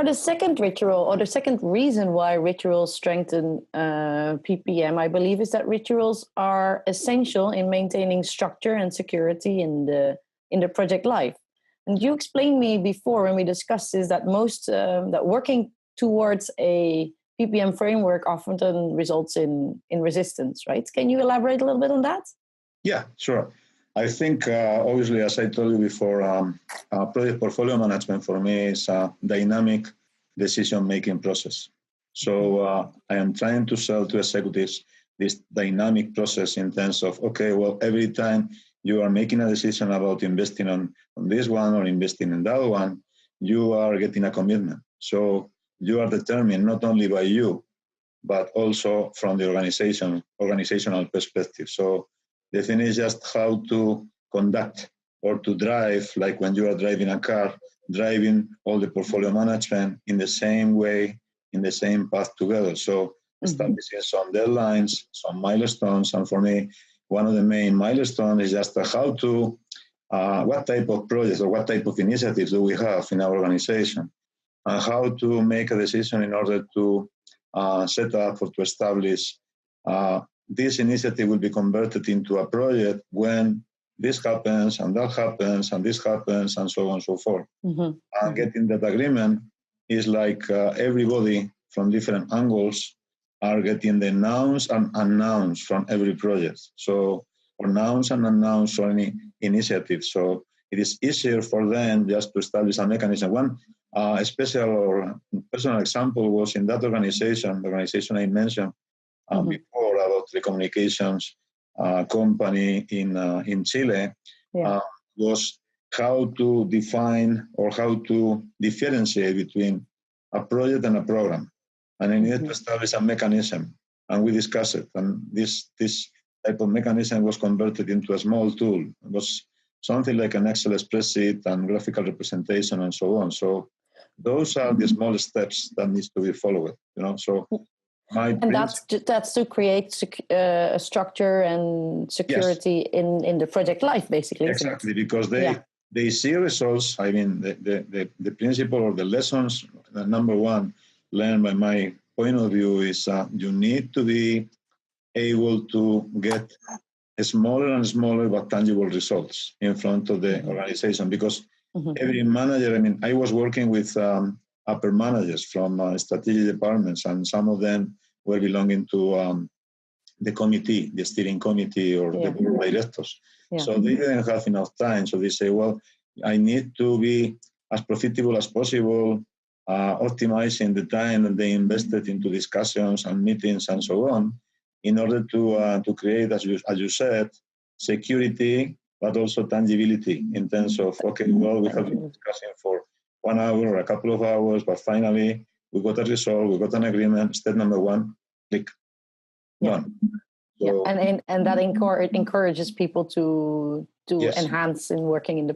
Now, the second ritual, or the second reason why rituals strengthen PPM, I believe, is that rituals are essential in maintaining structure and security in the project life. And you explained me before when we discussed this that that working towards a PPM framework often results in resistance, right? Can you elaborate a little bit on that? Yeah, sure. I think, obviously, as I told you before, project portfolio management for me is a dynamic decision-making process. So I am trying to sell to executives this dynamic process in terms of, okay, well, every time you are making a decision about investing on this one or investing in that one, you are getting a commitment. So you are determined not only by you, but also from the organizational perspective. So the thing is just how to conduct or to drive, like when you are driving a car, driving all the portfolio management in the same way, in the same path together. So establishing some deadlines, some milestones. And for me, one of the main milestones is just how to, what type of projects or what type of initiatives do we have in our organization, and how to make a decision in order to set up or to establish this initiative will be converted into a project when this happens and that happens and this happens and so on and so forth. And getting that agreement is like everybody from different angles are getting the nouns and unknowns from every project. So, or nouns and unknowns for any initiative. So it is easier for them just to establish a mechanism. One special or personal example was in that organization, the organization I mentioned before about the communications company in Chile, was how to define or how to differentiate between a project and a program. And I needed to establish a mechanism, and we discussed it. And this type of mechanism was converted into a small tool. It was something like an Excel spreadsheet and graphical representation and so on. So those are the small steps that needs to be followed, So that's to create a structure and security in the project life, basically. Exactly, because they see results. I mean, the principle or the lessons, number one, learned by my point of view is you need to be able to get smaller and smaller but tangible results in front of the organization, because every manager, I mean, I was working with upper managers from strategic departments, and some of them were belonging to the committee, the steering committee or the board of directors. So they didn't have enough time. So they say, well, I need to be as profitable as possible, optimizing the time that they invested into discussions and meetings and so on, in order to create, as you said, security, but also tangibility in terms of, okay, well, we have been discussing for 1 hour or a couple of hours, but finally we got a result, we got an agreement. Step number one, click, done. So, and that encourages people to enhance in working in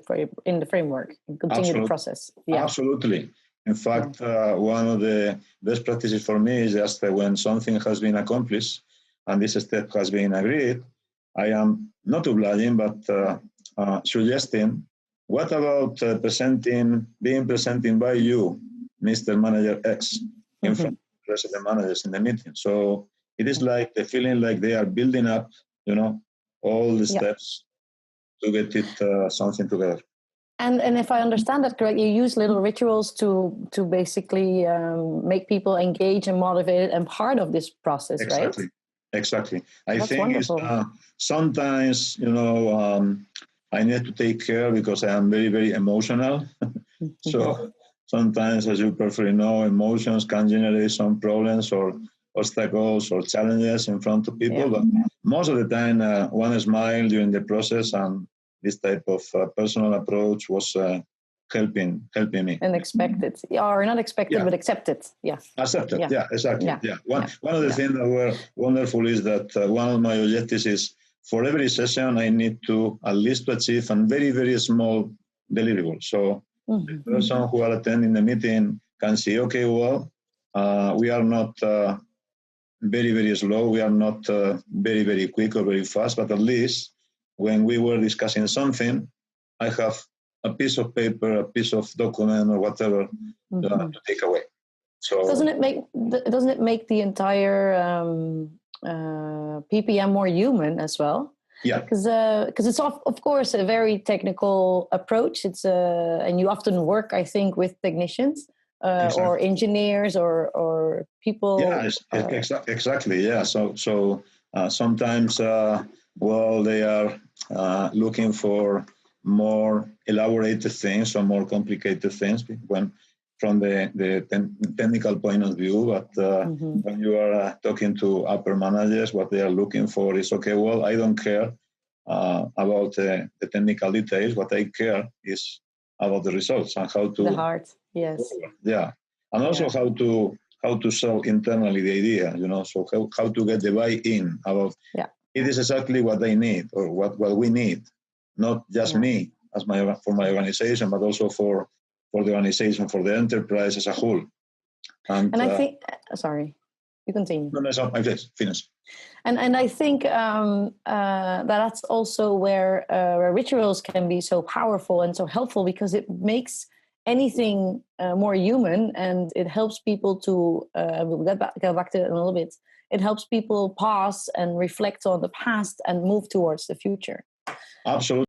the framework and continue the process. Absolutely. In fact, one of the best practices for me is just when something has been accomplished and this step has been agreed, I am not obliging, but suggesting, what about being presented by you, Mr. Manager X, in front of the rest of the managers in the meeting? So it is like the feeling like they are building up, all the steps to get it something together. And if I understand that correctly, you use little rituals to basically make people engaged and motivated and part of this process, right? Exactly. I That's think wonderful. Sometimes, I need to take care because I am very, very emotional. So sometimes, as you perfectly know, emotions can generate some problems or obstacles or challenges in front of people. But most of the time, one smile during the process and this type of personal approach was helping me. And expected, or not expected, but accepted. Accepted. Exactly. One of the things that were wonderful is that one of my objectives is for every session I need to at least achieve a very, very small deliverable. So the person who are attending the meeting can see, okay, well, we are not very, very slow. We are not very, very quick or very fast, but at least when we were discussing something, I have a piece of paper, a piece of document, or whatever to take away. So doesn't it make the entire PPM more human as well? Yeah, because it's of course a very technical approach. It's and you often work, I think, with technicians or engineers or people. Yeah, exactly. Yeah, so sometimes they are looking for more elaborated things or more complicated things when from the technical point of view. But when you are talking to upper managers, what they are looking for is, okay, well, I don't care about the technical details. What I care is about the results and how to the heart. Yes. Yeah, and also how to sell internally the idea. So how to get the buy-in about. Yeah. It is exactly what they need or what we need, not just me for my organization, but also for the organization, for the enterprise as a whole. And I think, sorry, you continue. No, I just finished. And I think that's also where rituals can be so powerful and so helpful, because it makes anything more human, and it helps people to, we'll go back to it in a little bit, it helps people pause and reflect on the past and move towards the future. Absolutely.